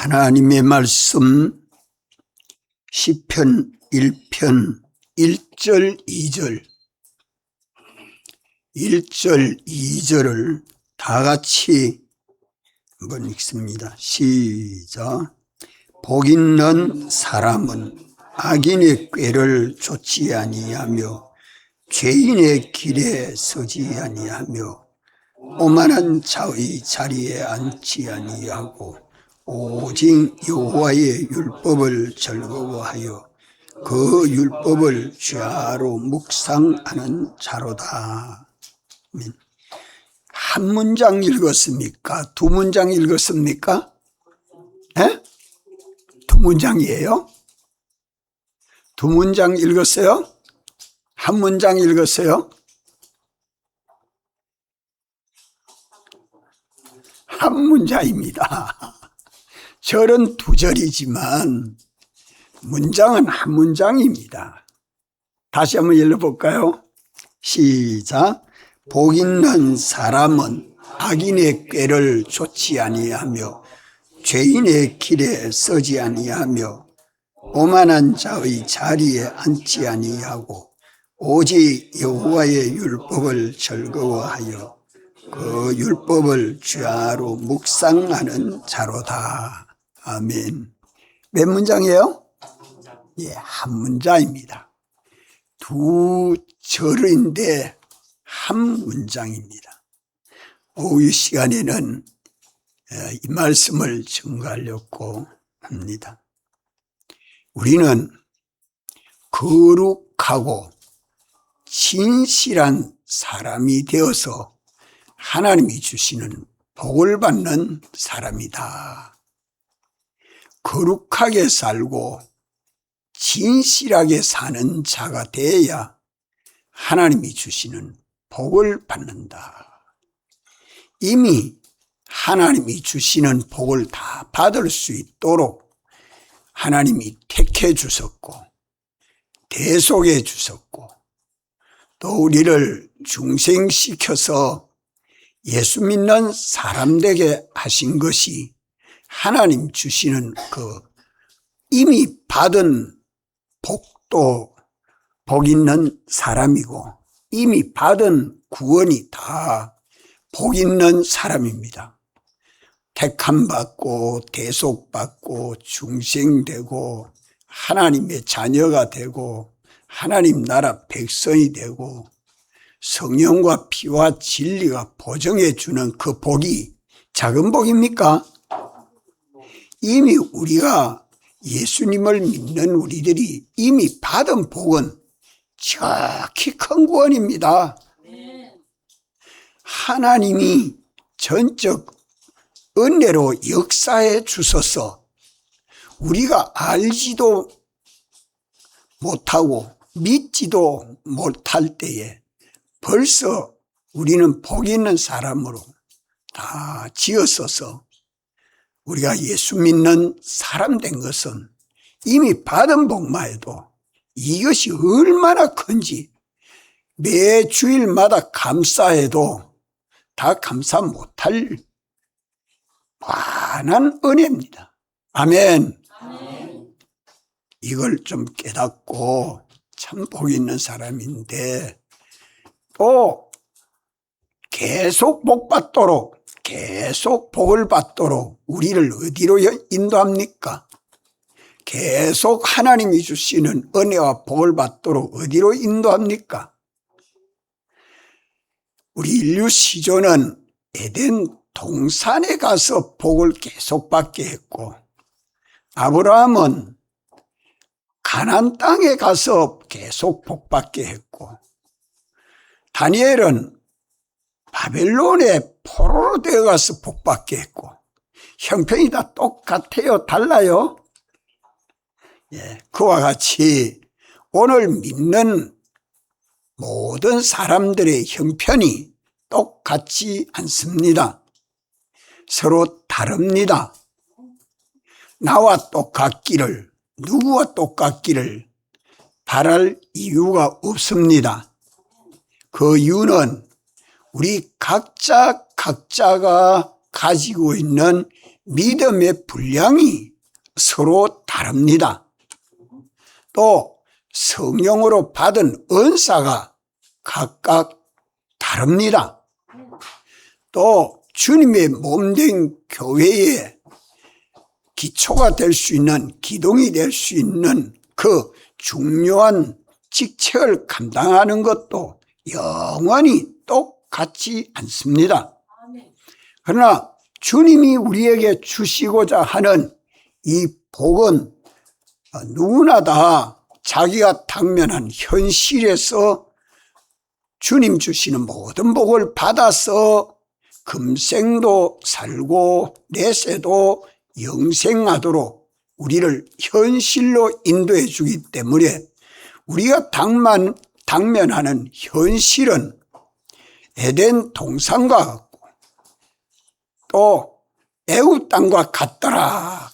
하나님의 말씀 시편 1편 1절 2절 1절 2절을 다 같이 한번 읽습니다. 시작. 복 있는 사람은 악인의 꾀를 좇지 아니하며 죄인의 길에 서지 아니하며 오만한 자의 자리에 앉지 아니하고 오직 여호와의 율법을 즐거워하여 그 율법을 주야로 묵상하는 자로다. 한 문장 읽었습니까? 두 문장 읽었습니까? 네? 두 문장이에요? 두 문장 읽었어요? 한 문장 읽었어요? 한 문장입니다. 절은 두 절이지만 문장은 한 문장입니다. 다시 한번 읽어볼까요? 시작. 복 있는 사람은 악인의 꾀를 좇지 아니하며 죄인의 길에 서지 아니하며 오만한 자의 자리에 앉지 아니하고 오직 여호와의 율법을 즐거워하여 그 율법을 주야로 묵상하는 자로다. 아멘. 몇 문장이에요? 예, 한 문장입니다. 두 절인데 한 문장입니다. 오후 시간에는 이 말씀을 증거하려고 합니다. 우리는 거룩하고 진실한 사람이 되어서 하나님이 주시는 복을 받는 사람이다. 거룩하게 살고 진실하게 사는 자가 되어야 하나님이 주시는 복을 받는다. 이미 하나님이 주시는 복을 다 받을 수 있도록 하나님이 택해 주셨고 대속해 주셨고 또 우리를 중생시켜서 예수 믿는 사람 되게 하신 것이 하나님 주시는 그 이미 받은 복도 복 있는 사람이고 이미 받은 구원이 다 복 있는 사람입니다. 택함받고 대속받고 중생되고 하나님의 자녀가 되고 하나님 나라 백성이 되고 성령과 피와 진리가 보증해 주는 그 복이 작은 복입니까? 이미 우리가 예수님을 믿는 우리들이 이미 받은 복은 지극히 큰 구원입니다. 하나님이 전적 은혜로 역사해 주셔서 우리가 알지도 못하고 믿지도 못할 때에 벌써 우리는 복 있는 사람으로 다 지었어서 우리가 예수 믿는 사람 된 것은 이미 받은 복만 해도 이것이 얼마나 큰지 매 주일마다 감사해도 다 감사 못할 많은 은혜입니다. 아멘. 이걸 좀 깨닫고 참 복 있는 사람인데 또 계속 복 받도록 계속 복을 받도록 우리를 어디로 인도합니까? 계속 하나님이 주시는 은혜와 복을 받도록 어디로 인도합니까? 우리 인류 시조는 에덴 동산에 가서 복을 계속 받게 했고 아브라함은 가나안 땅에 가서 계속 복 받게 했고 다니엘은 바벨론에 포로로 되어 가서 복 받게 했고 형편이 다 똑같아요? 달라요? 예, 그와 같이 오늘 믿는 모든 사람들의 형편이 똑같지 않습니다. 서로 다릅니다. 나와 똑같기를 누구와 똑같기를 바랄 이유가 없습니다. 그 이유는 우리 각자가 가지고 있는 믿음의 분량이 서로 다릅니다. 또 성령으로 받은 은사가 각각 다릅니다. 또 주님의 몸된 교회의 기초가 될 수 있는, 기둥이 될 수 있는 그 중요한 직책을 감당하는 것도 영원히 똑같지 않습니다. 그러나 주님이 우리에게 주시고자 하는 이 복은 누구나 다 자기가 당면한 현실에서 주님 주시는 모든 복을 받아서 금생도 살고 내세도 영생하도록 우리를 현실로 인도해 주기 때문에 우리가 당면하는 현실은 에덴 동산과 같고 또 애굽 땅과 같더라.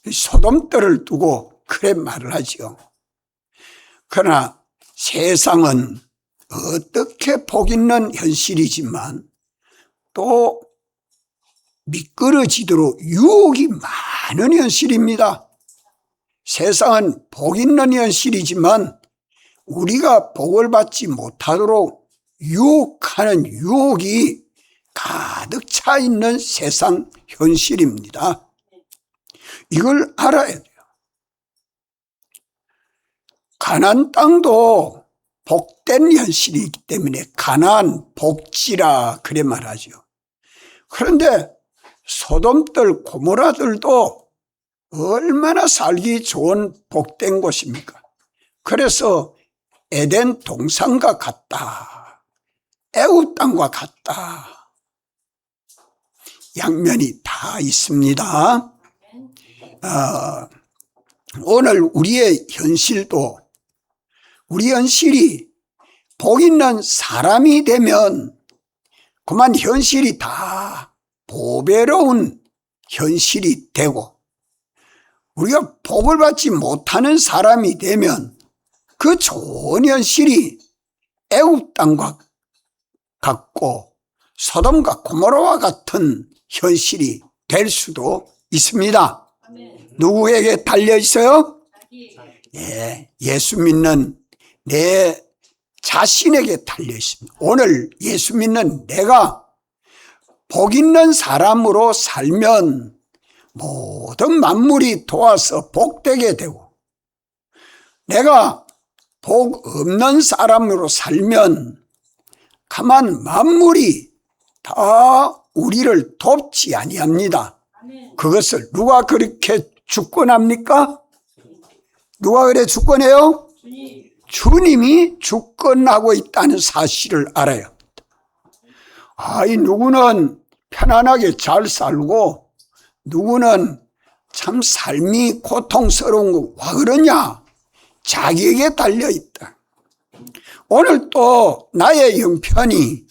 소돔들을 두고 그래 말을 하죠. 그러나 세상은 어떻게 복 있는 현실이지만 또 미끄러지도록 유혹이 많은 현실입니다. 세상은 복 있는 현실이지만 우리가 복을 받지 못하도록 유혹하는 유혹이 가득 차 있는 세상 현실입니다. 이걸 알아야 돼요. 가나안 땅도 복된 현실이기 때문에 가나안 복지라 그래 말하죠. 그런데 소돔들 고모라들도 얼마나 살기 좋은 복된 곳입니까? 그래서 에덴 동산과 같다. 애굽 땅과 같다. 양면이 다 있습니다. 오늘 우리의 현실도 우리 현실이 복 있는 사람이 되면 그만 현실이 다 보배로운 현실이 되고 우리가 복을 받지 못하는 사람이 되면 그 좋은 현실이 애굽 땅과 같고 소돔과 고모라와 같은 현실이 될 수도 있습니다. 누구에게 달려 있어요? 예, 예수 믿는 내 자신에게 달려 있습니다. 오늘 예수 믿는 내가 복 있는 사람으로 살면 모든 만물이 도와서 복되게 되고 내가 복 없는 사람으로 살면 가만 만물이 다 우리를 돕지 아니합니다. 그것을 누가 그렇게 주권합니까? 누가 그래 주권해요? 주님이 주권하고 있다는 사실을 알아야 합니다. 이 누구는 편안하게 잘 살고 누구는 참 삶이 고통스러운 거 왜 그러냐? 자기에게 달려있다. 오늘 또 나의 형편이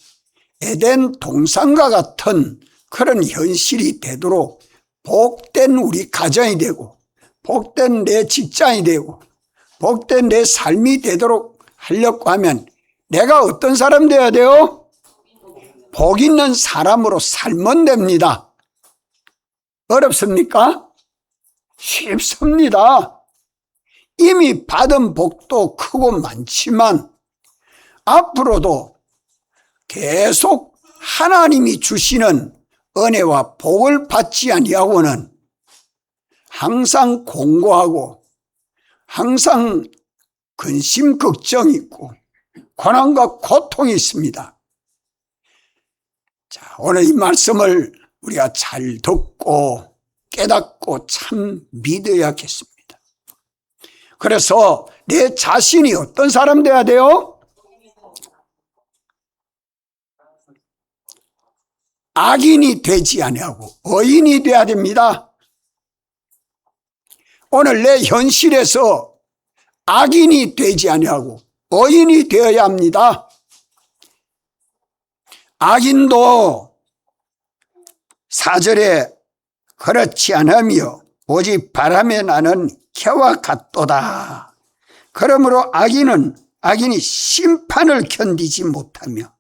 에덴 동산과 같은 그런 현실이 되도록 복된 우리 가정이 되고 복된 내 직장이 되고 복된 내 삶이 되도록 하려고 하면 내가 어떤 사람 되어야 돼요? 복 있는 사람으로 살면 됩니다. 어렵습니까? 쉽습니다. 이미 받은 복도 크고 많지만 앞으로도 계속 하나님이 주시는 은혜와 복을 받지 아니하고는 항상 공고하고 항상 근심 걱정이 있고 고난과 고통이 있습니다. 자, 오늘 이 말씀을 우리가 잘 듣고 깨닫고 참 믿어야겠습니다. 그래서 내 자신이 어떤 사람 돼야 돼요? 악인이 되지 아니하고 의인이 돼야 됩니다. 오늘 내 현실에서 악인이 되지 아니하고 의인이 되어야 합니다. 악인도 4절에 그렇지 않으며 오직 바람에 나는 개와 같도다. 그러므로 악인이 심판을 견디지 못하며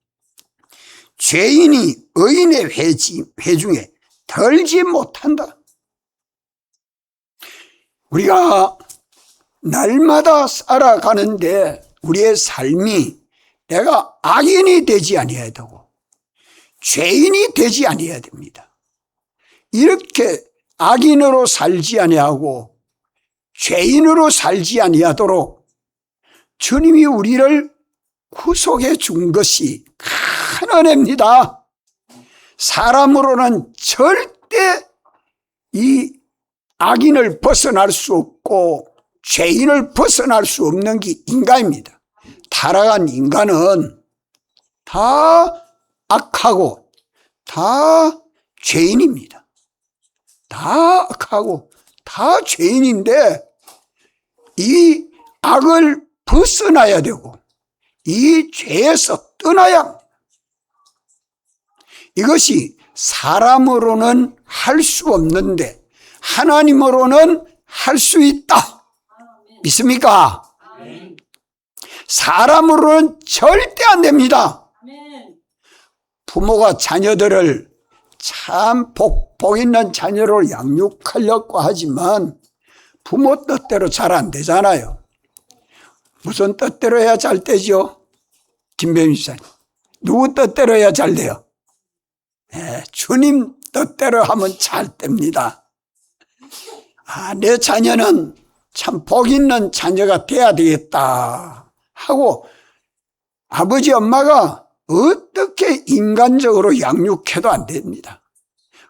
죄인이 의인의 회중에 덜지 못한다. 우리가 날마다 살아가는데 우리의 삶이 내가 악인이 되지 아니해야 되고 죄인이 되지 아니해야 됩니다. 이렇게 악인으로 살지 아니하고 죄인으로 살지 아니하도록 주님이 우리를 구속해 준 것이 큰 은혜입니다. 사람으로는 절대 이 악인을 벗어날 수 없고 죄인을 벗어날 수 없는 게 인간입니다. 타락한 인간은 다 악하고 다 죄인입니다. 다 악하고 다 죄인인데 이 악을 벗어나야 되고 이 죄에서 떠나야 합니다. 이것이 사람으로는 할 수 없는데 하나님으로는 할 수 있다. 믿습니까? 사람으로는 절대 안 됩니다. 부모가 자녀들을 참 복 있는 자녀로 양육하려고 하지만 부모 뜻대로 잘 안 되잖아요. 무슨 뜻대로 해야 잘 되죠? 김배민 집사님, 누구 뜻대로 해야 잘 돼요? 네, 주님 뜻대로 하면 잘 됩니다. 내 자녀는 참 복 있는 자녀가 돼야 되겠다 하고 아버지 엄마가 어떻게 인간적으로 양육해도 안 됩니다.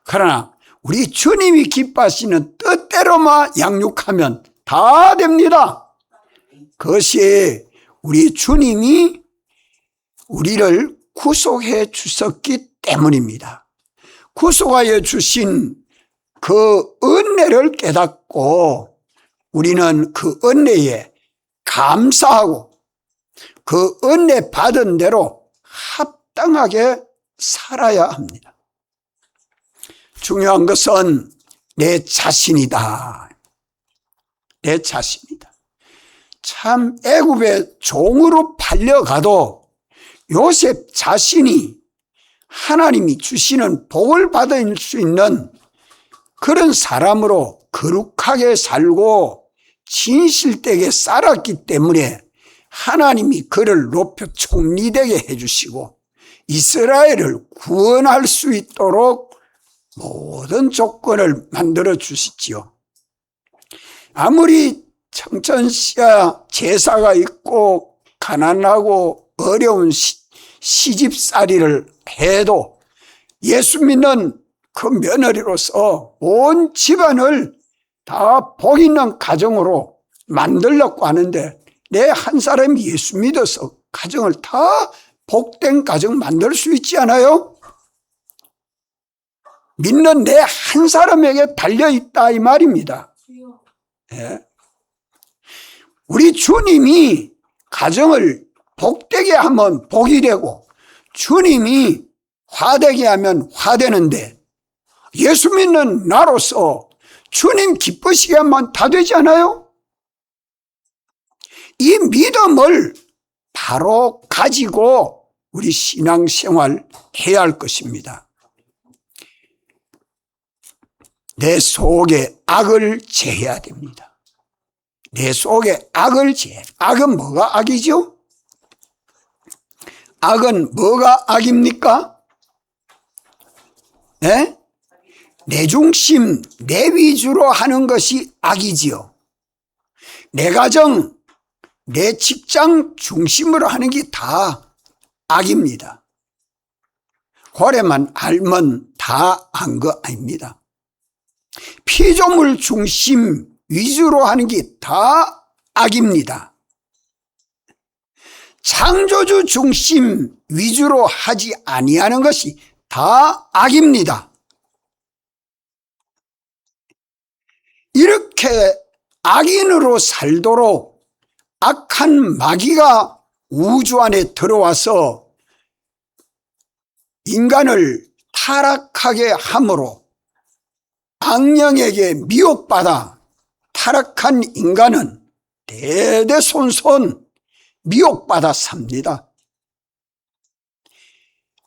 그러나 우리 주님이 기뻐하시는 뜻대로만 양육하면 다 됩니다. 그것이 우리 주님이 우리를 구속해 주셨기 때문입니다. 구속하여 주신 그 은혜를 깨닫고 우리는 그 은혜에 감사하고 그 은혜 받은 대로 합당하게 살아야 합니다. 중요한 것은 내 자신이다. 내 자신이다. 참 애굽의 종으로 팔려가도 요셉 자신이 하나님이 주시는 복을 받을 수 있는 그런 사람으로 거룩하게 살고 진실되게 살았기 때문에 하나님이 그를 높여 총리되게 해주시고 이스라엘을 구원할 수 있도록 모든 조건을 만들어 주시지요. 아무리 청천시야 제사가 있고 가난하고 어려운 시집살이를 해도 예수 믿는 그 며느리로서 온 집안을 다 복 있는 가정으로 만들려고 하는데 내 한 사람이 예수 믿어서 가정을 다 복된 가정 만들 수 있지 않아요? 믿는 내 한 사람에게 달려있다 이 말입니다. 네. 우리 주님이 가정을 복되게 하면 복이 되고 주님이 화되게 하면 화되는데 예수 믿는 나로서 주님 기쁘시게 하면 다 되지 않아요? 이 믿음을 바로 가지고 우리 신앙생활 해야 할 것입니다. 내 속에 악을 제해야 됩니다. 내 속에 악을 제해. 악은 뭐가 악이죠? 악은 뭐가 악입니까? 네? 내 중심, 내 위주로 하는 것이 악이지요. 내 가정, 내 직장 중심으로 하는 게 다 악입니다. 고래만 알면 다 안 거 아닙니다. 피조물 중심 위주로 하는 게 다 악입니다. 창조주 중심 위주로 하지 아니하는 것이 다 악입니다. 이렇게 악인으로 살도록 악한 마귀가 우주 안에 들어와서 인간을 타락하게 함으로 악령에게 미혹받아 타락한 인간은 대대손손 미혹받아 삽니다.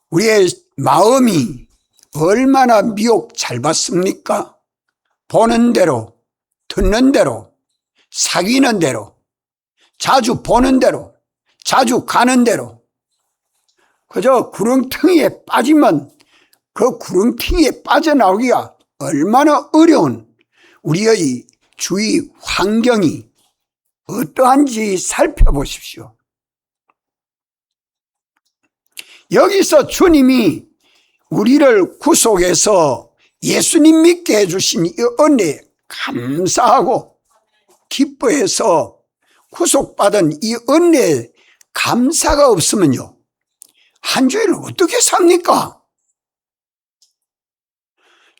우리의 마음이 얼마나 미혹 잘 받습니까? 보는 대로, 듣는 대로, 사귀는 대로, 자주 보는 대로, 자주 가는 대로. 그저 구렁텅이에 빠지면 그 구렁텅이에 빠져나오기가 얼마나 어려운 우리의 주위 환경이 어떠한지 살펴보십시오. 여기서 주님이 우리를 구속해서 예수님 믿게 해주신 이 은혜에 감사하고 기뻐해서 구속받은 이 은혜에 감사가 없으면요, 한 주일을 어떻게 삽니까?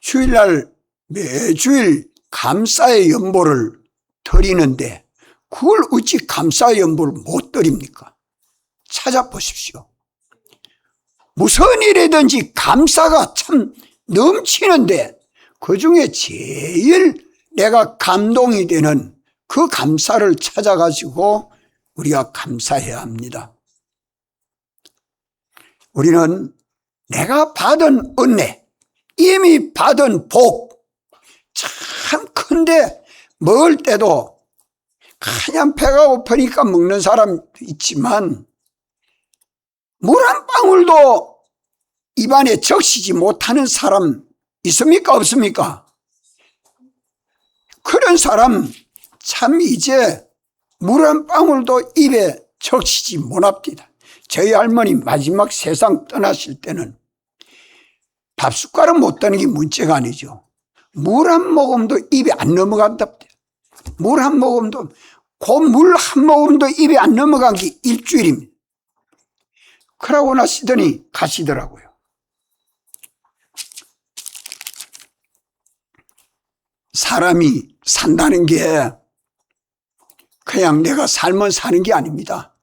주일날 매주일 감사의 연보를 드리는데 그걸 어찌 감사의 연보를 못 드립니까? 찾아보십시오. 무슨 일이든지 감사가 참 넘치는데 그 중에 제일 내가 감동이 되는 그 감사를 찾아가지고 우리가 감사해야 합니다. 우리는 내가 받은 은혜, 이미 받은 복 참 큰데 먹을 때도 그냥 배가 고프니까 먹는 사람도 있지만 물 한 방울도 입안에 적시지 못하는 사람 있습니까? 없습니까? 그런 사람 참 이제 물 한 방울도 입에 적시지 못합니다. 저희 할머니 마지막 세상 떠나실 때는 밥 숟가락 못 드는 게 문제가 아니죠. 물 한 모금도 입에 안 넘어간답니다. 물 한 모금도, 그 물 한 모금도 입에 안 넘어간 게 일주일입니다. 그러고 나시더니 가시더라고요. 사람이 산다는 게 그냥 내가 살면 사는 게 아닙니다.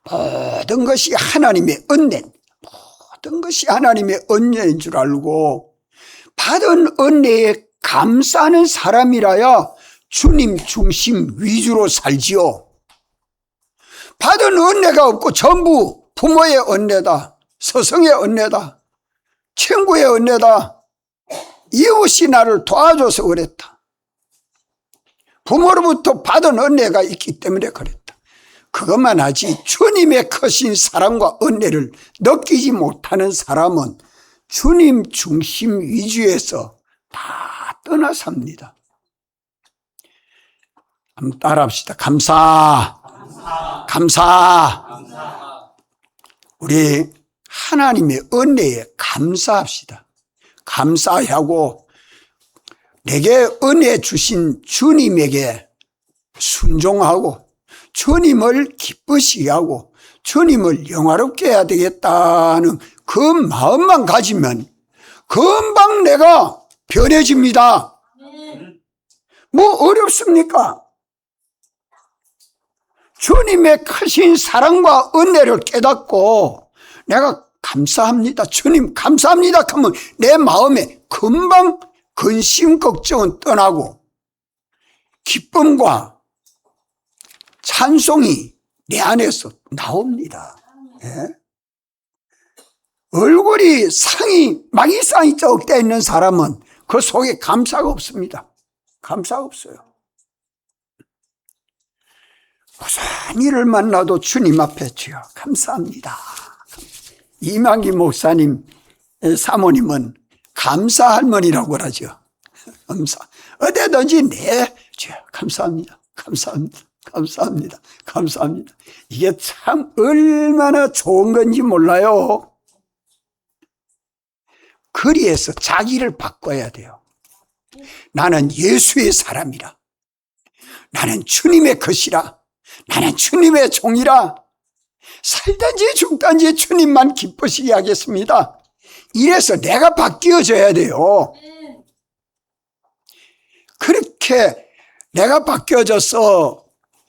모든 것이 하나님의 은혜, 모든 것이 하나님의 은혜인 줄 알고 받은 은혜에 감사하는 사람이라야 주님 중심 위주로 살지요. 받은 은혜가 없고 전부 부모의 은혜다, 스승의 은혜다, 친구의 은혜다, 이웃이 나를 도와줘서 그랬다, 부모로부터 받은 은혜가 있기 때문에 그랬다, 그것만 하지 주님의 크신 사랑과 은혜를 느끼지 못하는 사람은 주님 중심 위주에서 다 떠나삽니다. 한번 따라합시다. 감사, 감사. 우리 하나님의 은혜에 감사합시다. 감사하고 내게 은혜 주신 주님에게 순종하고 주님을 기쁘시게 하고 주님을 영화롭게 해야 되겠다는 그 마음만 가지면 금방 내가 변해집니다. 뭐 어렵습니까? 주님의 크신 사랑과 은혜를 깨닫고 내가 감사합니다, 주님 감사합니다 하면 내 마음에 금방 근심 걱정은 떠나고 기쁨과 찬송이 내 안에서 나옵니다. 예? 얼굴이 막이상이 쩍대 있는 사람은 그 속에 감사가 없습니다. 감사가 없어요. 무슨 일을 만나도 주님 앞에 주여 감사합니다. 이만기 목사님 사모님은 감사 할머니라고 그러죠. 감사. 어디든지 주여 감사합니다. 감사합니다. 감사합니다. 감사합니다. 이게 참 얼마나 좋은 건지 몰라요. 그리해서 자기를 바꿔야 돼요. 나는 예수의 사람이라. 나는 주님의 것이라. 나는 주님의 종이라. 살든지 죽든지 주님만 기쁘시게 하겠습니다. 이래서 내가 바뀌어져야 돼요. 그렇게 내가 바뀌어져서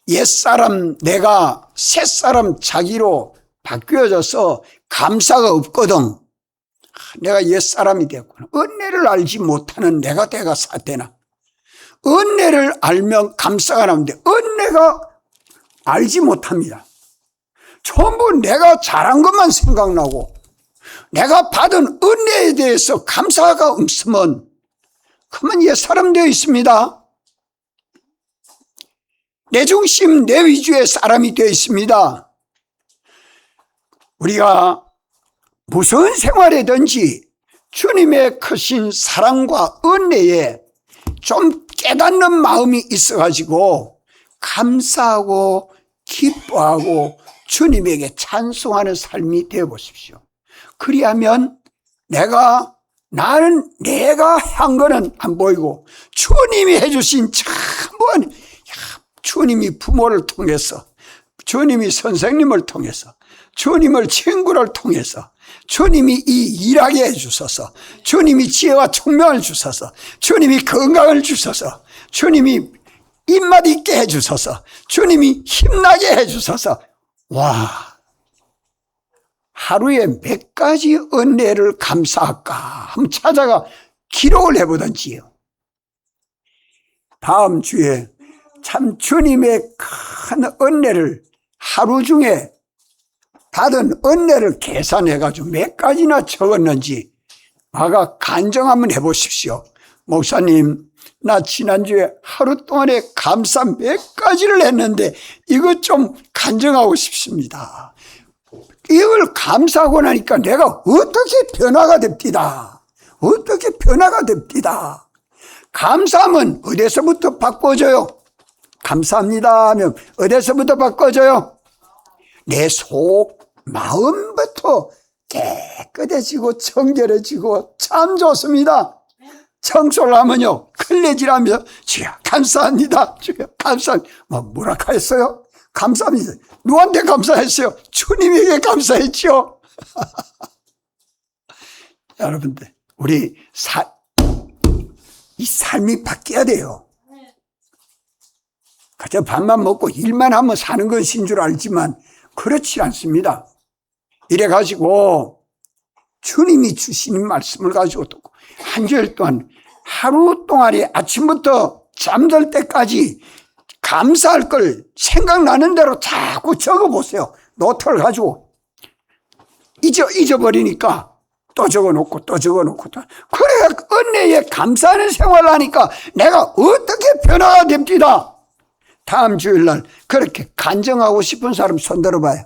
옛사람 내가 새사람 자기로 바뀌어져서 감사가 없거든. 내가 옛사람이 됐구나. 은혜를 알지 못하는 내가 되나. 은혜를 알면 감사가 나오는데 은혜가 알지 못합니다. 전부 내가 잘한 것만 생각나고 내가 받은 은혜에 대해서 감사가 없으면 그러면 옛사람 되어 있습니다. 내 중심, 내 위주의 사람이 되어 있습니다. 우리가 무슨 생활이든지 주님의 크신 사랑과 은혜에 좀 깨닫는 마음이 있어가지고 감사하고 기뻐하고 주님에게 찬송하는 삶이 되어 보십시오. 그리하면 내가 한 거는 안 보이고 주님이 해주신 참번, 주님이 부모를 통해서, 주님이 선생님을 통해서, 주님을 친구를 통해서, 주님이 이 일하게 해주셔서, 주님이 지혜와 총명을 주셔서, 주님이 건강을 주셔서, 주님이 입맛 있게 해주셔서, 주님이 힘나게 해주셔서, 와, 하루에 몇 가지 은혜를 감사할까 한번 찾아가 기록을 해보든지요. 다음 주에 참 주님의 큰 은혜를 하루 중에 받은 은혜를 계산해가지고 몇 가지나 적었는지 아가 간증 한번 해보십시오. 목사님, 나 지난주에 하루 동안에 감사 몇 가지를 했는데 이것 좀 간증하고 싶습니다. 이걸 감사하고 나니까 내가 어떻게 변화가 됩니다. 어떻게 변화가 됩니다. 감사하면 어디서부터 바꿔줘요? 감사합니다 하면 어디서부터 바꿔줘요? 내 속 마음부터 깨끗해지고 청결해지고 참 좋습니다. 청소를 하면요 클레지라면서 주여 감사합니다. 주여 감사합니다. 뭐라 했어요? 감사합니다. 누구한테 감사했어요? 주님에게 감사했죠. 여러분들 우리 이 삶이 바뀌어야 돼요. 그저 밥만 먹고 일만 하면 사는 것인 줄 알지만 그렇지 않습니다. 이래가지고 주님이 주시는 말씀을 가지고 한 주일 동안 하루 동안에 아침부터 잠들 때까지 감사할 걸 생각나는 대로 자꾸 적어보세요. 노트를 가지고 잊어버리니까 또 적어놓고 또 적어놓고 그래야 은혜에 감사하는 생활을 하니까 내가 어떻게 변화가 됩니다. 다음 주일날 그렇게 간증하고 싶은 사람 손 들어봐요.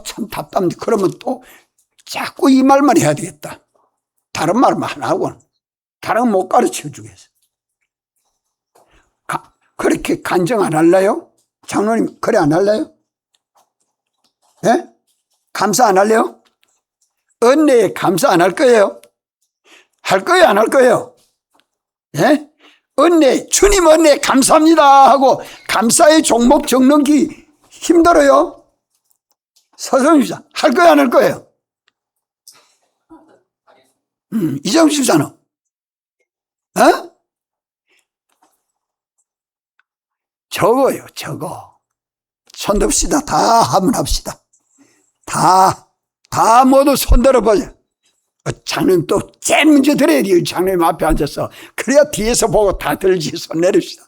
참 답답한데 그러면 또 자꾸 이 말만 해야 되겠다. 다른 말만 하나 하고는 다른 건 못 가르쳐 주겠어. 그렇게 간증 안 할래요? 장로님 그래 안 할래요? 예? 감사 안 할래요? 은혜에 감사 안 할 거예요? 할 거예요 안 할 거예요? 예? 은혜, 주님 은혜 감사합니다 하고 감사의 종목 적는 게 힘들어요? 서성입니다. 할 거예요 안 할 거예요? 이정수 집사는? 어? 적어요, 적어. 손 듭시다. 다 한번 합시다. 다 모두 손 들어보자. 장로님 또 제일 먼저 들어야 돼요. 장로님 앞에 앉아서. 그래야 뒤에서 보고 다 들지. 손 내립시다.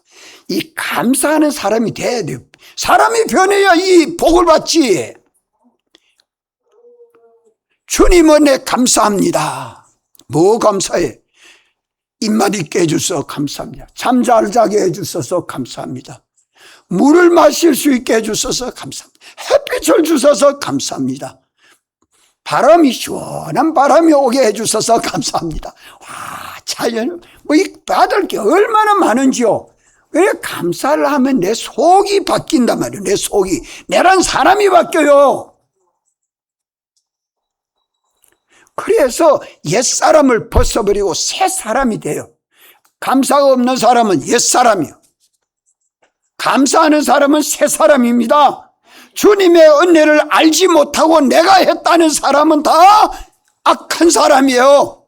이 감사하는 사람이 돼야 돼요. 사람이 변해야 이 복을 받지. 주님 은혜 감사합니다. 뭐 감사해? 입맛 있게 해주셔서 감사합니다. 잠 잘 자게 해주셔서 감사합니다. 물을 마실 수 있게 해주셔서 감사합니다. 햇빛을 주셔서 감사합니다. 바람이 시원한 바람이 오게 해주셔서 감사합니다. 와, 자연 받을 게 얼마나 많은지요. 왜 감사를 하면 내 속이 바뀐단 말이에요. 내 속이, 내란 사람이 바뀌어요. 그래서 옛사람을 벗어버리고 새 사람이 돼요. 감사가 없는 사람은 옛사람이요. 감사하는 사람은 새 사람입니다. 주님의 은혜를 알지 못하고 내가 했다는 사람은 다 악한 사람이에요.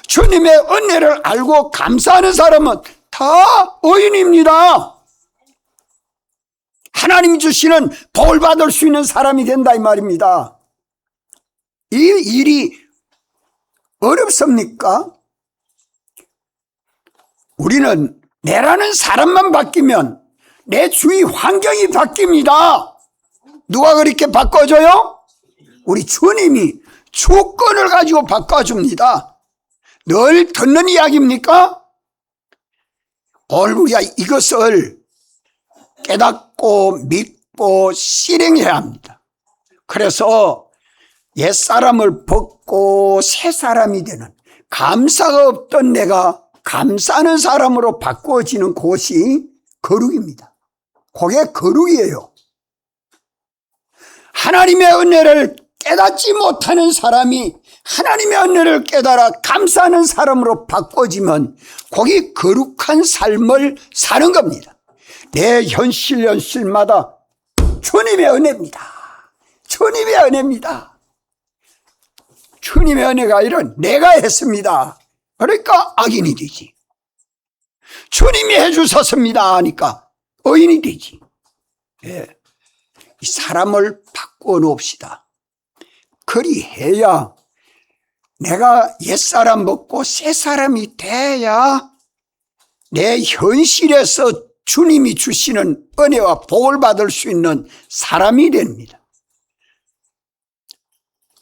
주님의 은혜를 알고 감사하는 사람은 다 의인입니다. 하나님 주시는 복을 받을 수 있는 사람이 된다 이 말입니다. 이 일이 어렵습니까? 우리는 내라는 사람만 바뀌면 내 주위 환경이 바뀝니다. 누가 그렇게 바꿔줘요? 우리 주님이 주권을 가지고 바꿔줍니다. 늘 듣는 이야기입니까? 오늘 우리가 이것을 깨닫고 믿고 실행해야 합니다. 그래서 옛사람을 벗고 새 사람이 되는, 감사가 없던 내가 감사하는 사람으로 바꾸어지는 곳이 거룩입니다. 그게 거룩이에요. 하나님의 은혜를 깨닫지 못하는 사람이 하나님의 은혜를 깨달아 감사하는 사람으로 바꿔지면 거기 거룩한 삶을 사는 겁니다. 내 현실마다 주님의 은혜입니다. 주님의 은혜입니다. 주님의 은혜가 아니라 내가 했습니다. 그러니까 악인이 되지. 주님이 해주셨습니다 하니까 의인이 되지. 예. 이 사람을 바꾸어 놓읍시다. 그리해야 내가 옛사람 먹고 새사람이 돼야 내 현실에서 주님이 주시는 은혜와 복을 받을 수 있는 사람이 됩니다.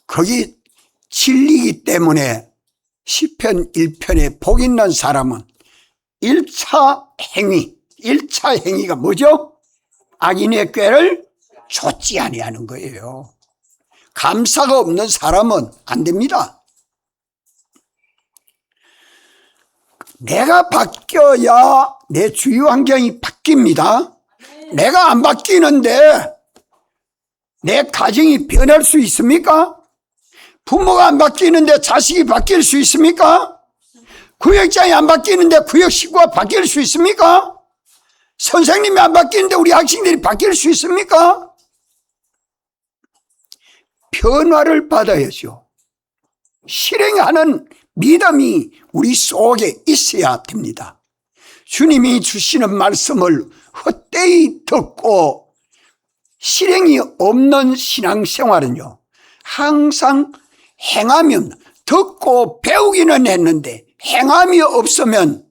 거기 진리이기 때문에 시편 1편에 복 있는 사람은 1차 행위가 뭐죠? 악인의 꾀를 좇지 아니하는 거예요. 감사가 없는 사람은 안 됩니다. 내가 바뀌어야 내 주위 환경이 바뀝니다. 내가 안 바뀌는데 내 가정이 변할 수 있습니까? 부모가 안 바뀌는데 자식이 바뀔 수 있습니까? 구역장이 안 바뀌는데 구역 식구가 바뀔 수 있습니까? 선생님이 안 바뀌는데 우리 학생들이 바뀔 수 있습니까? 변화를 받아야죠. 실행하는 믿음이 우리 속에 있어야 됩니다. 주님이 주시는 말씀을 헛되이 듣고 실행이 없는 신앙생활은요, 항상 행하면, 듣고 배우기는 했는데 행함이 없으면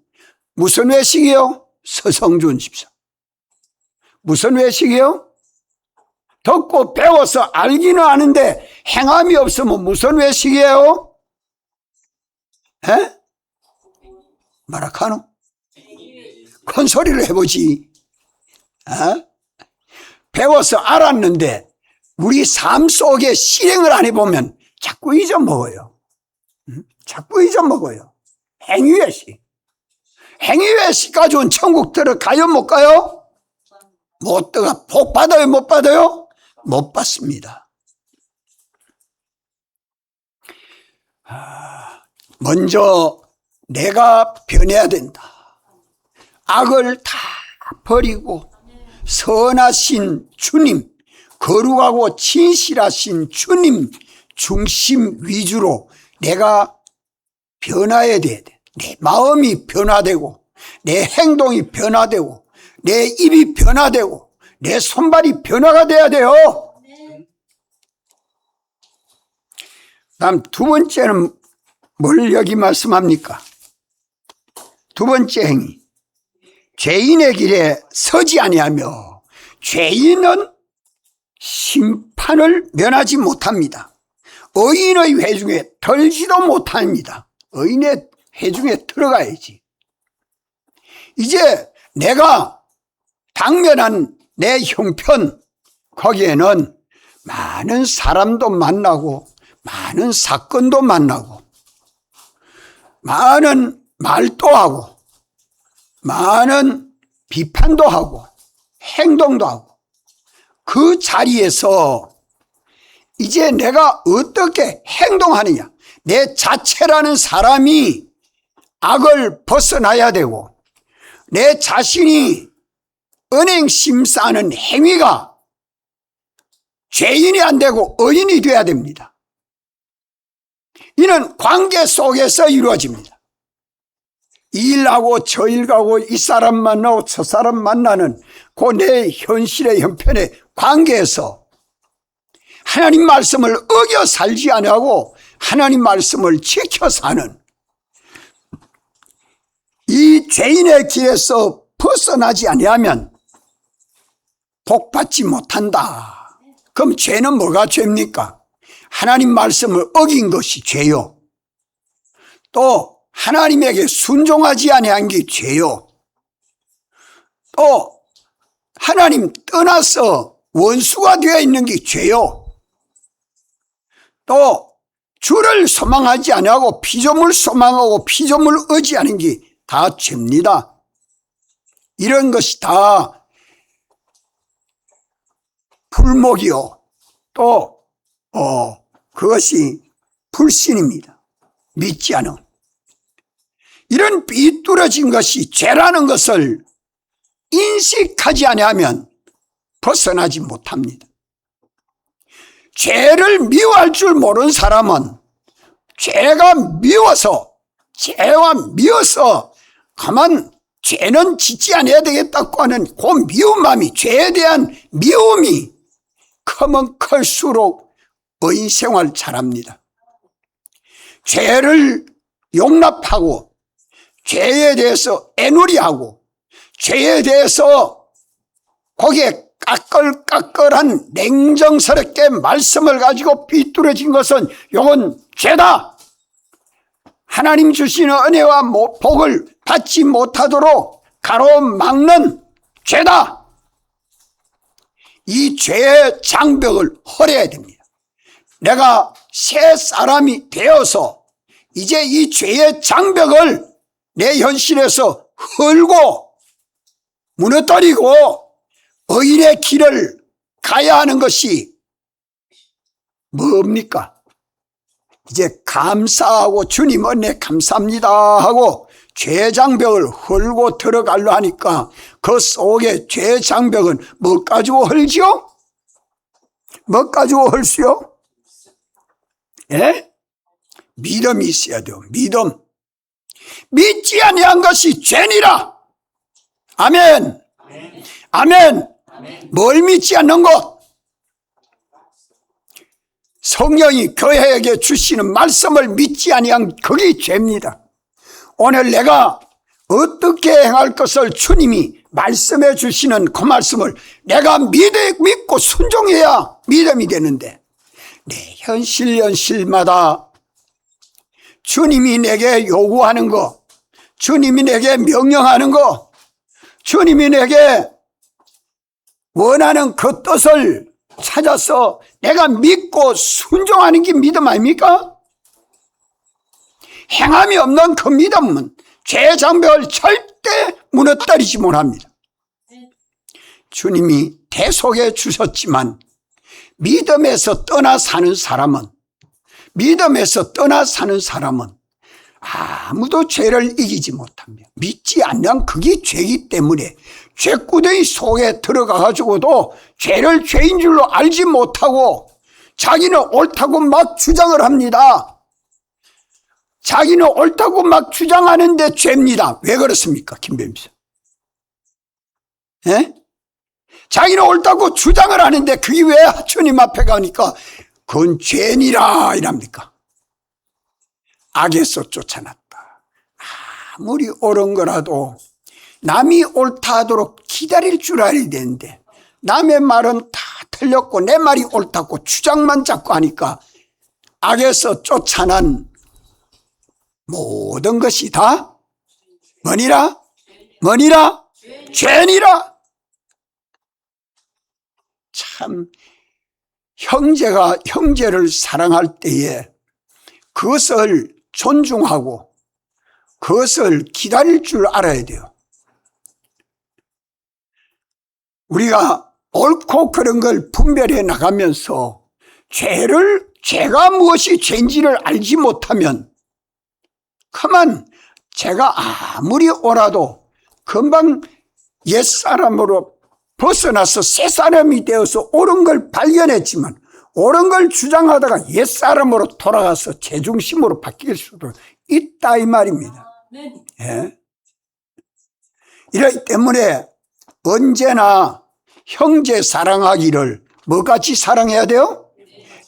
무슨 외식이요? 서성준 집사. 무슨 외식이요? 듣고 배워서 알기는 아는데 행함이 없으면 무슨 외식이에요? 에? 마라카노? 큰 소리를 해보지. 에? 배워서 알았는데 우리 삶 속에 실행을 안 해보면 자꾸 잊어먹어요. 자꾸 잊어먹어요. 행위외식. 행위외식 가지고는 천국 들어가요, 못 가요? 못 들어가. 복 받아요, 못 받아요? 못 받습니다. 먼저 내가 변해야 된다. 악을 다 버리고 선하신 주님, 거룩하고 진실하신 주님 중심 위주로 내가 변화해야 돼. 내 마음이 변화되고 내 행동이 변화되고 내 입이 변화되고 내 손발이 변화가 돼야 돼요. 다음 두 번째는 뭘 여기 말씀합니까? 두 번째 행위, 죄인의 길에 서지 아니하며 죄인은 심판을 면하지 못합니다. 의인의 회중에 들지도 못합니다. 의인의 회중에 들어가야지. 이제 내가 당면한 내 형편, 거기에는 많은 사람도 만나고 많은 사건도 만나고 많은 말도 하고 많은 비판도 하고 행동도 하고 그 자리에서 이제 내가 어떻게 행동하느냐, 내 자체라는 사람이 악을 벗어나야 되고 내 자신이 은행심사하는 행위가 죄인이 안 되고 의인이 돼야 됩니다. 이는 관계 속에서 이루어집니다. 이 일하고 저 일 가고 이 사람 만나고 저 사람 만나는 그 내 현실의 형편의 관계에서 하나님 말씀을 어겨 살지 아니하고 하나님 말씀을 지켜 사는 이 죄인의 길에서 벗어나지 아니하면 복받지 못한다. 그럼 죄는 뭐가 죄입니까? 하나님 말씀을 어긴 것이 죄요. 또 하나님에게 순종하지 아니한 게 죄요. 또 하나님 떠나서 원수가 되어 있는 게 죄요. 또 주를 소망하지 아니하고 피조물 소망하고 피조물 의지하는 게 다 죄입니다. 이런 것이 다 불목이요. 또 그것이 불신입니다. 믿지 않은. 이런 비뚤어진 것이 죄라는 것을 인식하지 아니하면 벗어나지 못합니다. 죄를 미워할 줄 모르는 사람은 죄가 미워서, 죄와 미워서 가만 죄는 짓지 않아야 되겠다고 하는 그 미운 마음이, 죄에 대한 미움이 크면 클수록 의인 생활 잘합니다. 죄를 용납하고 죄에 대해서 애누리하고 죄에 대해서 거기에 까끌까끌한 냉정스럽게 말씀을 가지고 비뚤어진 것은 이건 죄다. 하나님 주시는 은혜와 복을 받지 못하도록 가로막는 죄다. 이 죄의 장벽을 헐어야 됩니다. 내가 새 사람이 되어서 이제 이 죄의 장벽을 내 현실에서 헐고 무너뜨리고 의인의 길을 가야 하는 것이 뭡니까? 이제 감사하고 주님 은혜 감사합니다 하고 죄 장벽을 헐고 들어가려 하니까 그 속에 죄 장벽은 뭐 가지고 헐지요? 뭐 가지고 헐수요? 예? 믿음이 있어야 돼요. 믿음. 믿지 아니한 것이 죄니라. 아멘. 아멘. 뭘 믿지 않는 것? 성령이 교회에게 주시는 말씀을 믿지 아니한 그게 죄입니다. 오늘 내가 어떻게 행할 것을 주님이 말씀해 주시는 그 말씀을 내가 믿고 순종해야 믿음이 되는데, 내 현실마다 주님이 내게 요구하는 거, 주님이 내게 명령하는 거, 주님이 내게 원하는 그 뜻을 찾아서 내가 믿고 순종하는 게 믿음 아닙니까? 행함이 없는 그 믿음은 죄 장벽을 절대 무너뜨리지 못합니다. 주님이 대속해 주셨지만 믿음에서 떠나 사는 사람은 아무도 죄를 이기지 못합니다. 믿지 않는 그게 죄이기 때문에 죄구덩이 속에 들어가가지고도 죄를 죄인 줄로 알지 못하고 자기는 옳다고 막 주장을 합니다. 자기는 옳다고 막 주장하는데 죄입니다. 왜 그렇습니까, 김배입니다. 예? 자기는 옳다고 주장을 하는데 그게 왜 주님 앞에 가니까 그건 죄니라 이랍니까? 악에서 쫓아났다. 아무리 옳은 거라도 남이 옳다 하도록 기다릴 줄 알아야 되는데 남의 말은 다 틀렸고 내 말이 옳다고 주장만 자꾸 하니까 악에서 쫓아난 모든 것이 다 뭐니라? 죄니라. 참, 형제가 형제를 사랑할 때에 그것을 존중하고 그것을 기다릴 줄 알아야 돼요. 우리가 옳고 그런 걸 분별해 나가면서 죄가 무엇이 죄인지를 알지 못하면 그만 제가 아무리 옳아도 금방 옛사람으로 벗어나서 새 사람이 되어서 옳은 걸 발견했지만 옳은 걸 주장하다가 옛사람으로 돌아가서 죄중심으로 바뀔 수도 있다 이 말입니다. 예. 이렇기 때문에 언제나 형제 사랑하기를 뭐같이 사랑해야 돼요?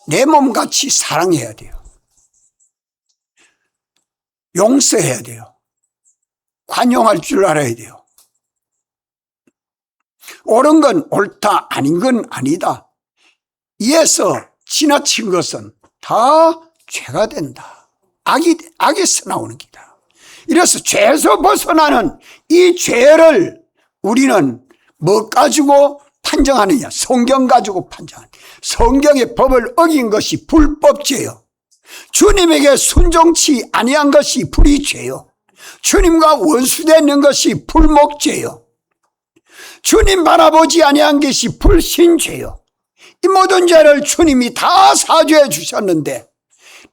내 몸같이 사랑해야 돼요. 용서해야 돼요. 관용할 줄 알아야 돼요. 옳은 건 옳다, 아닌 건 아니다. 이에서 지나친 것은 다 죄가 된다. 악에서 나오는 기다. 이래서 죄에서 벗어나는 이 죄를 우리는 뭐 가지고 판정하느냐? 성경 가지고 판정하느냐? 성경의 법을 어긴 것이 불법죄요. 주님에게 순종치 아니한 것이 불의죄요. 주님과 원수되는 것이 불목죄요. 주님 바라보지 아니한 것이 불신죄요. 이 모든 죄를 주님이 다 사죄해 주셨는데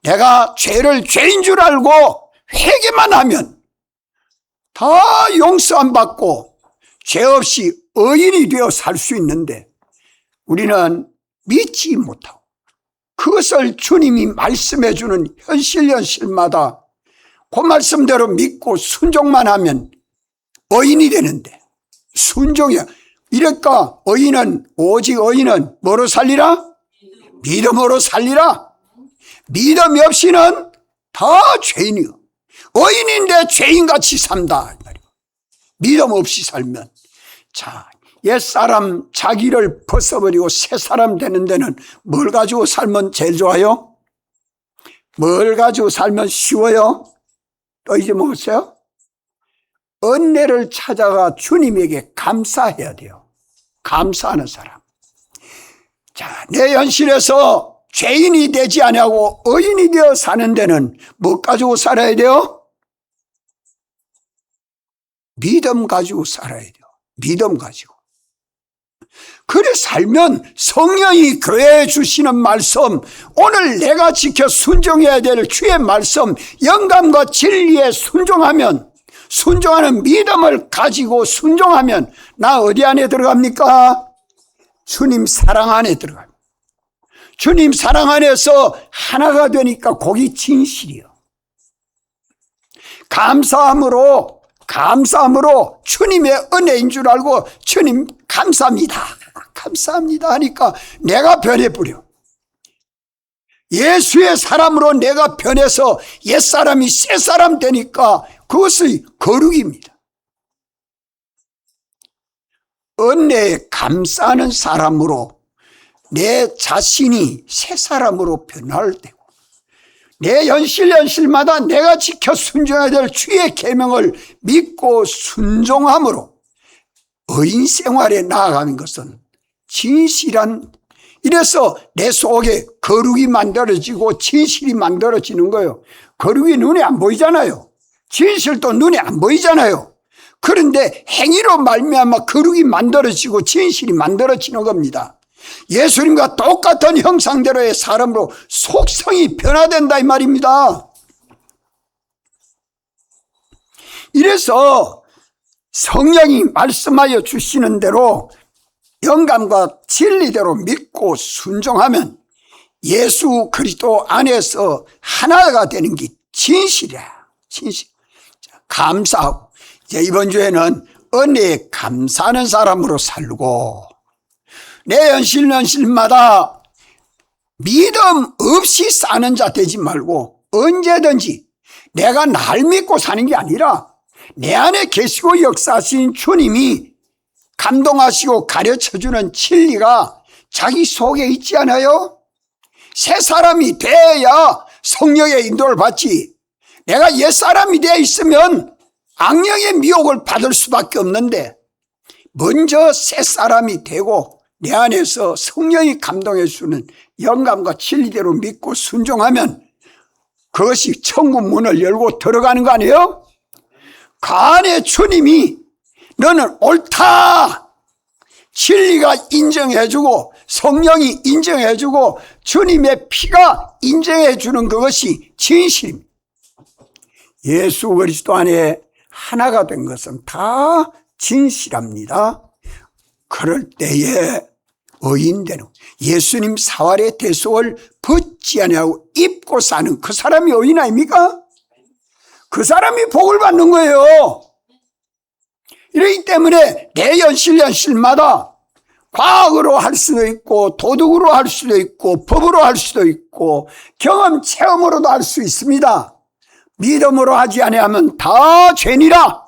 내가 죄를 죄인 줄 알고 회개만 하면 다 용서 안 받고 죄 없이 의인이 되어 살 수 있는데 우리는 믿지 못하고 그것을 주님이 말씀해 주는 현실마다 그 말씀대로 믿고 순종만 하면 의인이 되는데 순종이야. 이럴까 오직 의인은 뭐로 살리라? 믿음으로 살리라. 믿음이 없이는 다 죄인이요. 의인인데 죄인같이 산다. 믿음 없이 살면 자, 옛사람 자기를 벗어버리고 새사람 되는 데는 뭘 가지고 살면 제일 좋아요? 뭘 가지고 살면 쉬워요? 또 잊어먹었어요? 은혜를 찾아가 주님에게 감사해야 돼요. 감사하는 사람. 자, 내 현실에서 죄인이 되지 아니하고 의인이 되어 사는 데는 뭐 가지고 살아야 돼요? 믿음 가지고 살아야 돼요. 믿음 가지고. 그래 살면 성령이 교회에 주시는 말씀, 오늘 내가 지켜 순종해야 될 주의 말씀, 영감과 진리에 순종하면, 순종하는 믿음을 가지고 순종하면 나 어디 안에 들어갑니까? 주님 사랑 안에 들어갑니다. 주님 사랑 안에서 하나가 되니까 거기 진실이요. 감사함으로 주님의 은혜인 줄 알고 주님 감사합니다 하니까 내가 변해버려. 예수의 사람으로 내가 변해서 옛사람이 새사람 되니까 그것이 거룩입니다. 은혜에 감사하는 사람으로 내 자신이 새사람으로 변할 때고 내 현실마다 내가 지켜 순종해야 될 주의 계명을 믿고 순종함으로 의인 생활에 나아가는 것은 진실한, 이래서 내 속에 거룩이 만들어지고 진실이 만들어지는 거예요. 거룩이 눈에 안 보이잖아요. 진실도 눈에 안 보이잖아요. 그런데 행위로 말미암아 거룩이 만들어지고 진실이 만들어지는 겁니다. 예수님과 똑같은 형상대로의 사람으로 속성이 변화된다 이 말입니다. 이래서 성령이 말씀하여 주시는 대로 영감과 진리대로 믿고 순종하면 예수 그리스도 안에서 하나가 되는 게 진실이야. 진실. 감사하고 이제 이번 주에는 은혜에 감사하는 사람으로 살고 내 현실마다 믿음 없이 사는 자 되지 말고 언제든지 내가 날 믿고 사는 게 아니라 내 안에 계시고 역사하신 주님이 감동하시고 가르쳐주는 진리가 자기 속에 있지 않아요? 새 사람이 돼야 성령의 인도를 받지. 내가 옛사람이 되어 있으면 악령의 미혹을 받을 수밖에 없는데 먼저 새 사람이 되고 내 안에서 성령이 감동해 주는 영감과 진리대로 믿고 순종하면 그것이 천국 문을 열고 들어가는 거 아니에요? 그 안에 주님이 너는 옳다, 진리가 인정해주고 성령이 인정해주고 주님의 피가 인정해주는 그것이 진실입니다. 예수 그리스도 안에 하나가 된 것은 다 진실합니다. 그럴 때에 의인되는 예수님 사활의 대속을 벗지 아니하고 입고 사는 그 사람이 의인 아닙니까? 그 사람이 복을 받는 거예요. 이러기 때문에 내 현실마다 과학으로 할 수도 있고 도덕으로 할 수도 있고 법으로 할 수도 있고 경험 체험으로도 할 수 있습니다. 믿음으로 하지 아니하면 다 죄니라.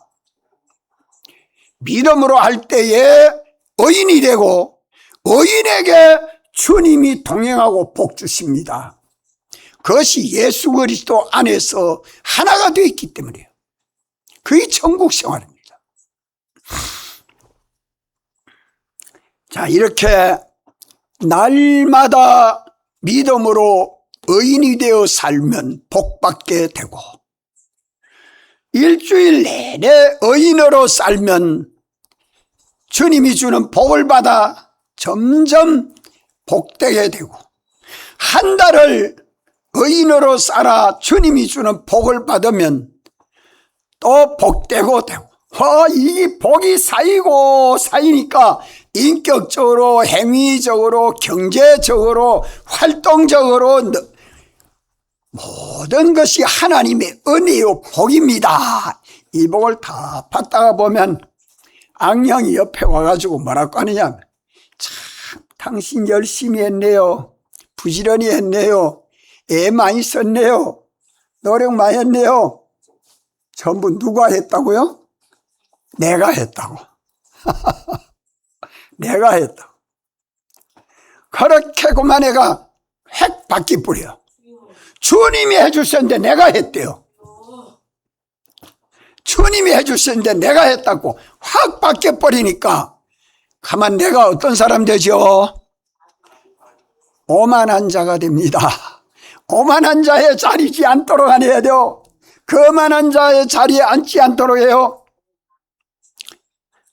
믿음으로 할 때에 의인이 되고 의인에게 주님이 동행하고 복 주십니다. 그것이 예수 그리스도 안에서 하나가 되어 있기 때문이에요. 그게 천국 생활입니다. 자, 이렇게 날마다 믿음으로 의인이 되어 살면 복받게 되고, 일주일 내내 의인으로 살면 주님이 주는 복을 받아 점점 복되게 되고, 한 달을 의인으로 살아 주님이 주는 복을 받으면 또 복되고 되고, 이 복이 쌓이고 쌓이니까 인격적으로, 행위적으로, 경제적으로, 활동적으로 모든 것이 하나님의 은혜요 복입니다. 이 복을 다 받다가 보면 악령이 옆에 와가지고 뭐라고 하느냐, 참 당신 열심히 했네요, 부지런히 했네요, 애 많이 썼네요, 노력 많이 했네요. 전부 누가 했다고요? 내가 했다고. 내가 했다고. 그렇게 그만 애가 획 바뀌어버려. 주님이 해주셨는데 내가 했대요. 주님이 해주셨는데 내가 했다고 확 바뀌어버리니까 가만 내가 어떤 사람 되죠? 오만한 자가 됩니다. 오만한 자의 자리지 않도록 해야 돼요. 거만한 자의 자리에 앉지 않도록 해요.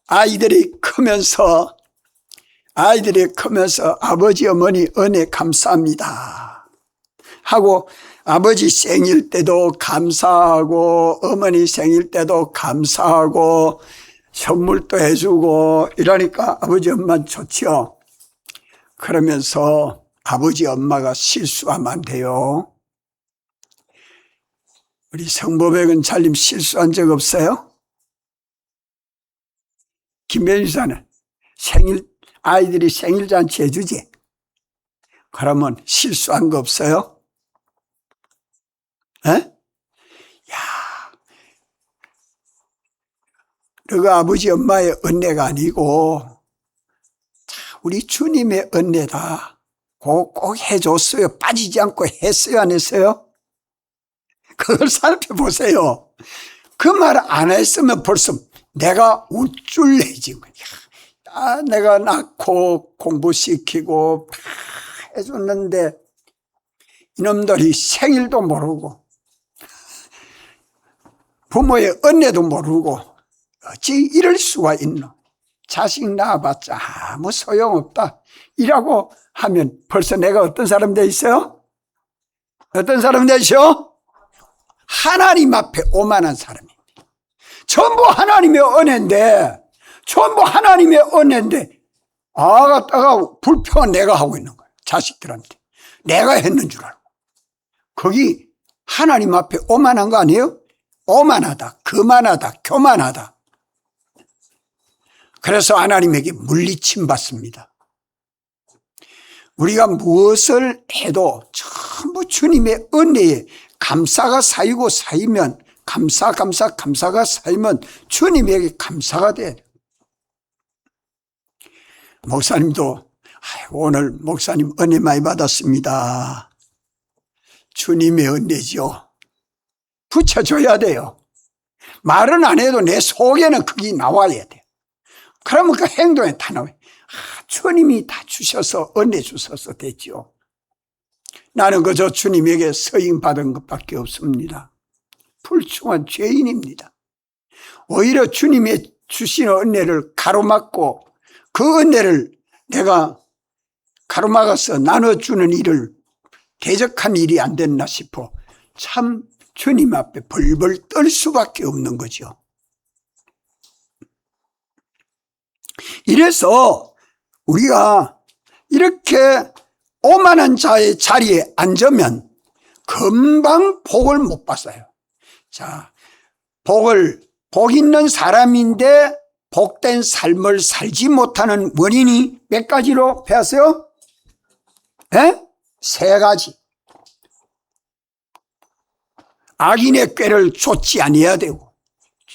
아이들이 크면서 아버지 어머니 은혜 감사합니다 하고, 아버지 생일 때도 감사하고 어머니 생일 때도 감사하고 선물도 해주고 이러니까 아버지 엄마 좋죠. 그러면서 아버지 엄마가 실수하면 안 돼요. 우리 성보백은 잘님 실수한 적 없어요? 김변희사는 아이들이 생일잔치 해주지? 그러면 실수한 거 없어요? 에? 야, 너가 아버지 엄마의 은혜가 아니고 우리 주님의 은혜다. 꼭 해줬어요. 빠지지 않고 했어요, 안 했어요? 그걸 살펴보세요. 그 말 안 했으면 벌써 내가 우쭐해진 거야. 내가 낳고 공부시키고 다 해줬는데 이놈들이 생일도 모르고 부모의 은혜도 모르고 어찌 이럴 수가 있노. 자식 낳아봤자 아무 소용없다 이라고 하면 벌써 내가 어떤 사람 돼 있어요? 어떤 사람 되시오? 하나님 앞에 오만한 사람입니다. 전부 하나님의 은혜인데, 갖다가 불평은 내가 하고 있는 거예요. 자식들한테 내가 했는 줄 알고. 거기 하나님 앞에 오만한 거 아니에요? 오만하다, 거만하다, 교만하다. 그래서 하나님에게 물리침 받습니다. 우리가 무엇을 해도 전부 주님의 은혜에 감사가 쌓이면 감사가 쌓이면 주님에게 감사가 돼요. 목사님도 오늘 목사님 은혜 많이 받았습니다. 주님의 은혜죠. 붙여줘야 돼요. 말은 안 해도 내 속에는 그게 나와야 돼요. 그러면 그 행동에 다 나와요. 주님이 다 주셔서 은혜 주셔서 됐죠. 나는 그저 주님에게 서임 받은 것밖에 없습니다. 불충한 죄인입니다. 오히려 주님의 주신 은혜를 가로막고 그 은혜를 내가 가로막아서 나눠주는 일을 대적한 일이 안 됐나 싶어 참 주님 앞에 벌벌 떨 수밖에 없는 거죠. 이래서 우리가 이렇게 오만한 자의 자리에 앉으면 금방 복을 못 받아요. 자, 복 있는 사람인데 복된 삶을 살지 못하는 원인이 몇 가지로 배웠어요? 네? 3가지. 악인의 꾀를 좇지 아니해야 되고,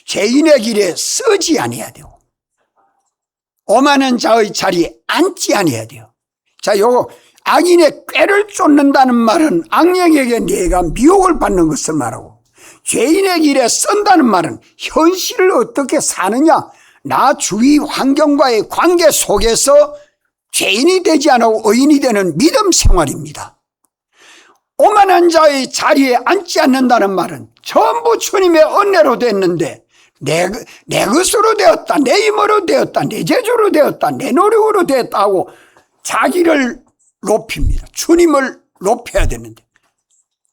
죄인의 길에 서지 아니해야 되고, 오만한 자의 자리에 앉지 아니해야 돼요. 자, 요거 악인의 꾀를 쫓는다는 말은 악령에게 내가 미혹을 받는 것을 말하고, 죄인의 길에 썬다는 말은 현실을 어떻게 사느냐, 나 주위 환경과의 관계 속에서 죄인이 되지 않고 의인이 되는 믿음 생활입니다. 오만한 자의 자리에 앉지 않는다는 말은 전부 주님의 은혜로 됐는데 내 것으로 되었다, 내 힘으로 되었다, 내 재주로 되었다, 내 노력으로 되었다 하고 자기를 높입니다. 주님을 높여야 되는데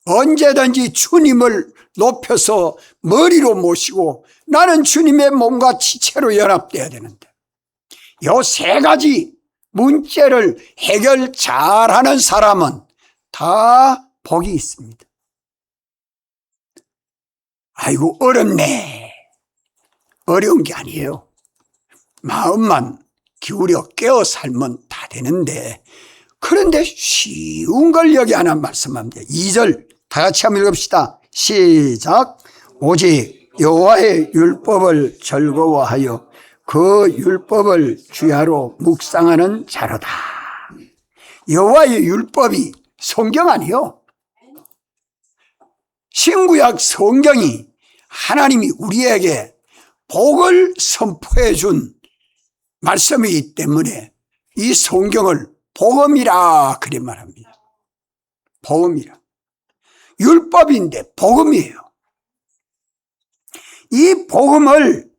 언제든지 주님을 높여서 머리로 모시고 나는 주님의 몸과 지체로 연합돼야 되는데 요 세 가지 문제를 해결 잘하는 사람은 다 복이 있습니다. 아이고 어렵네. 어려운 게 아니에요. 마음만 기울여 깨어 살면 다 되는데, 그런데 쉬운 걸 여기 하나 말씀합니다. 2절 다 같이 한번 읽읍시다. 시작. 오직 여호와의 율법을 즐거워하여 그 율법을 주야로 묵상하는 자로다. 여호와의 율법이 성경 아니요. 신구약 성경이 하나님이 우리에게 복을 선포해 준 말씀이기 때문에 이 성경을 복음이라 그래 말합니다. 복음이라. 율법인데 복음이에요. 이 복음을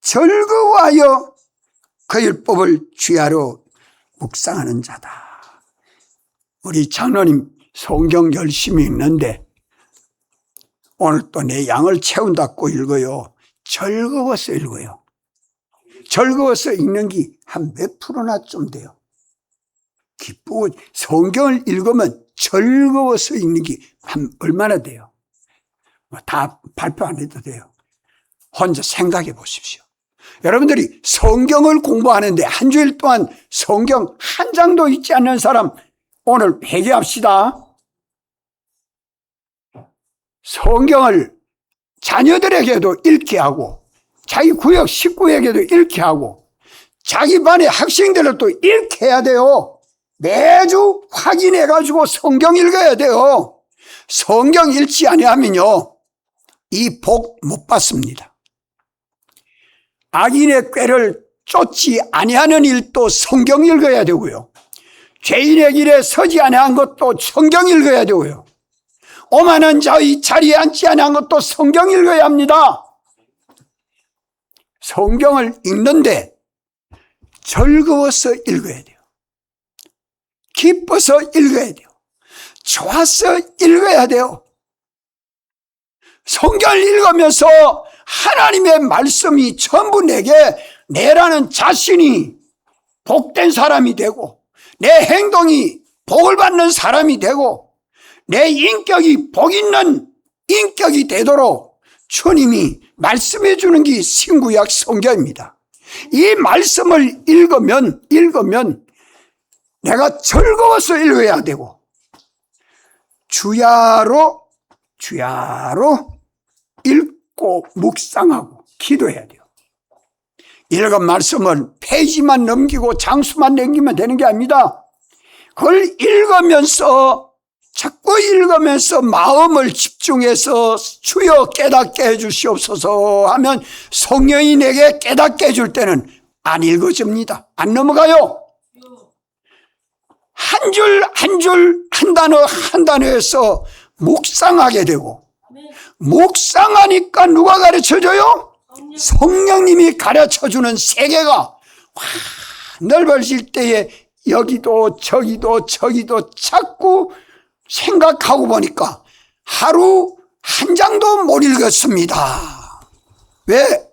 즐거워하여 그 율법을 주야로 묵상하는 자다. 우리 장로님 성경 열심히 읽는데 오늘 또 내 양을 채운다고 읽어요. 즐거워서 읽어요. 즐거워서 읽는 게 한 몇 프로나 좀 돼요. 기쁘고 성경을 읽으면 즐거워서 읽는 게 한 얼마나 돼요. 다 발표 안 해도 돼요. 혼자 생각해 보십시오. 여러분들이 성경을 공부하는데 한 주일 동안 성경 한 장도 읽지 않는 사람 오늘 회개합시다. 성경을 자녀들에게도 읽게 하고 자기 구역 식구에게도 읽게 하고 자기 반의 학생들도 읽게 해야 돼요. 매주 확인해가지고 성경 읽어야 돼요. 성경 읽지 아니하면요 이 복 못 받습니다. 악인의 꾀를 쫓지 아니하는 일도 성경 읽어야 되고요. 죄인의 길에 서지 아니한 것도 성경 읽어야 되고요. 오만한 자의 자리에 앉지 아니한 것도 성경 읽어야 합니다. 성경을 읽는데 즐거워서 읽어야 돼요. 기뻐서 읽어야 돼요. 좋아서 읽어야 돼요. 성경을 읽으면서 하나님의 말씀이 전부 내게 내라는 자신이 복된 사람이 되고 내 행동이 복을 받는 사람이 되고 내 인격이 복 있는 인격이 되도록 주님이 말씀해 주는 게 신구약 성경입니다. 이 말씀을 읽으면 내가 즐거워서 읽어야 되고 주야로 읽고 묵상하고 기도해야 돼요. 읽은 말씀을 페이지만 넘기고 장수만 넘기면 되는 게 아닙니다. 그걸 자꾸 읽으면서 마음을 집중해서 주여 깨닫게 해주시옵소서 하면 성령이 내게 깨닫게 해줄 때는 안 읽어집니다. 안 넘어가요. 한 줄 한 줄 한 단어 한 단어에서 묵상하게 되고 묵상하니까 누가 가르쳐줘요? 성령님이 가르쳐주는 세계가 넓어질 때에 여기도 저기도 자꾸 생각하고 보니까 하루 한 장도 못 읽었습니다. 왜?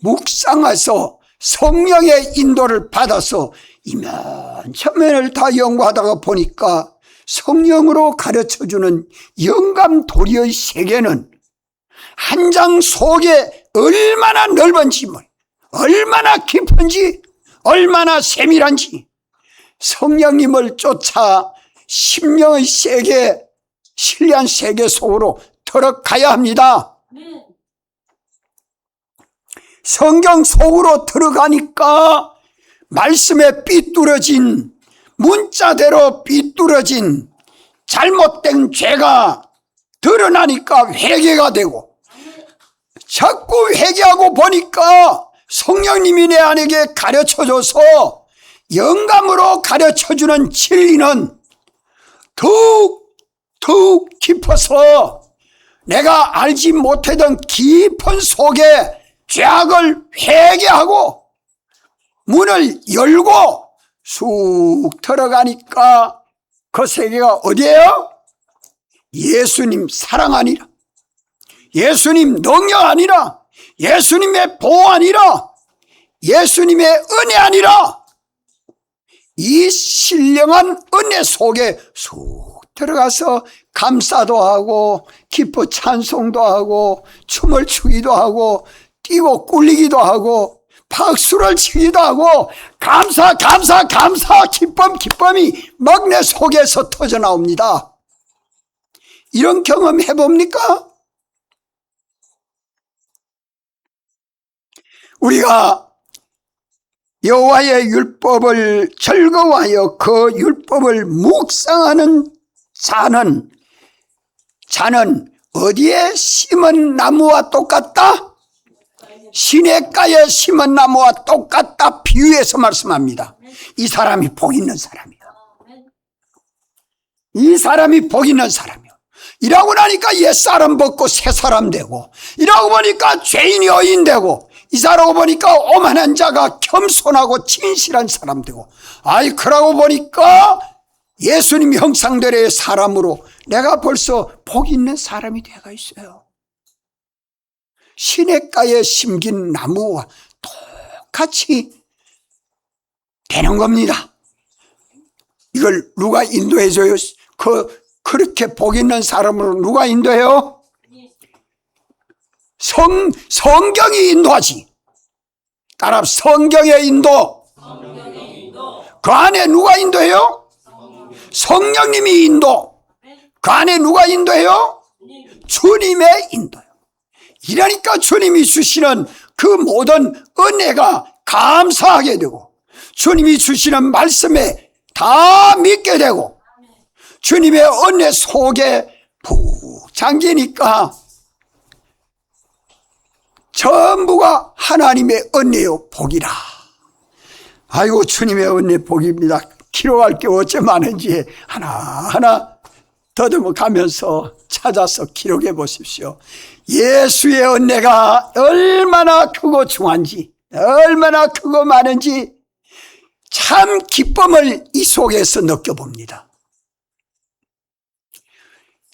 묵상해서 성령의 인도를 받아서 이면저면을 다 연구하다가 보니까 성령으로 가르쳐주는 영감 도리의 세계는 한 장 속에 얼마나 넓은지, 얼마나 깊은지, 얼마나 세밀한지 성령님을 쫓아 심령의 세계, 신비한 세계 속으로 들어가야 합니다. 성경 속으로 들어가니까 말씀에 삐뚤어진 문자대로 삐뚤어진 잘못된 죄가 드러나니까 회개가 되고, 자꾸 회개하고 보니까 성령님이 내 안에게 가르쳐줘서 영감으로 가르쳐주는 진리는 더욱 깊어서 내가 알지 못하던 깊은 속에 죄악을 회개하고 문을 열고 쑥 들어가니까 그 세계가 어디예요? 예수님 사랑 아니라, 예수님 능력 아니라, 예수님의 보호 아니라, 예수님의 은혜 아니라, 이 신령한 은혜 속에 쑥 들어가서 감사도 하고 기뻐 찬송도 하고 춤을 추기도 하고 뛰고 꿀리기도 하고 박수를 치기도 하고 감사 기쁨이 막 내 속에서 터져 나옵니다. 이런 경험 해봅니까? 우리가 여호와의 율법을 즐거워하여 그 율법을 묵상하는 자는 어디에 심은 나무와 똑같다? 시냇가에 심은 나무와 똑같다 비유해서 말씀합니다. 이 사람이 복 있는 사람이야. 이 사람이 복 있는 사람이야. 이라고 나니까 옛사람 벗고 새사람 되고, 이라고 보니까 죄인이 의인 되고, 이 사람을 보니까 오만한 자가 겸손하고 진실한 사람 되고, 아이 그러고 보니까 예수님 형상대로의 사람으로 내가 벌써 복 있는 사람이 되어 있어요. 시냇가에 심긴 나무와 똑같이 되는 겁니다. 이걸 누가 인도해줘요? 그렇게 복 있는 사람으로 누가 인도해요? 성경이 인도하지. 따라 성경의 인도. 그 안에 누가 인도해요? 성령님이 인도. 그 안에 누가 인도해요? 주님의 인도요. 이러니까 주님이 주시는 그 모든 은혜가 감사하게 되고, 주님이 주시는 말씀에 다 믿게 되고, 주님의 은혜 속에 푹 잠기니까 전부가 하나님의 은혜요 복이라. 아이고 주님의 은혜 복입니다. 기록할 게 어째 많은지 하나하나 더듬어 가면서 찾아서 기록해 보십시오. 예수의 은혜가 얼마나 크고 중한지, 얼마나 크고 많은지 참 기쁨을 이 속에서 느껴봅니다.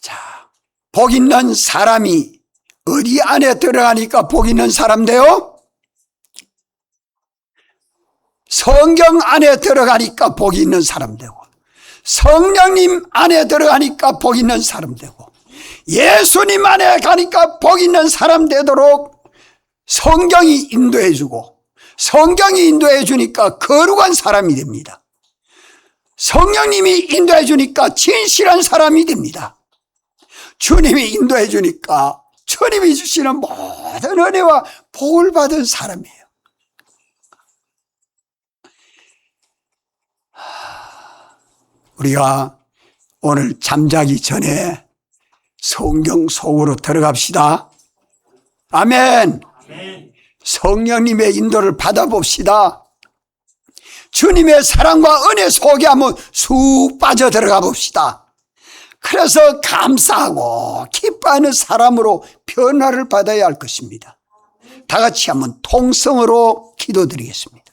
자, 복 있는 사람이 어디 안에 들어가니까 복 있는 사람 돼요? 성경 안에 들어가니까 복 있는 사람 되고, 성령님 안에 들어가니까 복 있는 사람 되고, 예수님 안에 가니까 복 있는 사람 되도록 성경이 인도해 주고, 성경이 인도해 주니까 거룩한 사람이 됩니다. 성령님이 인도해 주니까 진실한 사람이 됩니다. 주님이 인도해 주니까 주님이 주시는 모든 은혜와 복을 받은 사람이에요. 우리가 오늘 잠자기 전에 성경 속으로 들어갑시다. 아멘. 성령님의 인도를 받아봅시다. 주님의 사랑과 은혜 속에 한번 쑥 빠져 들어가 봅시다. 그래서 감사하고 기뻐하는 사람으로 변화를 받아야 할 것입니다. 다 같이 한번 통성으로 기도드리겠습니다.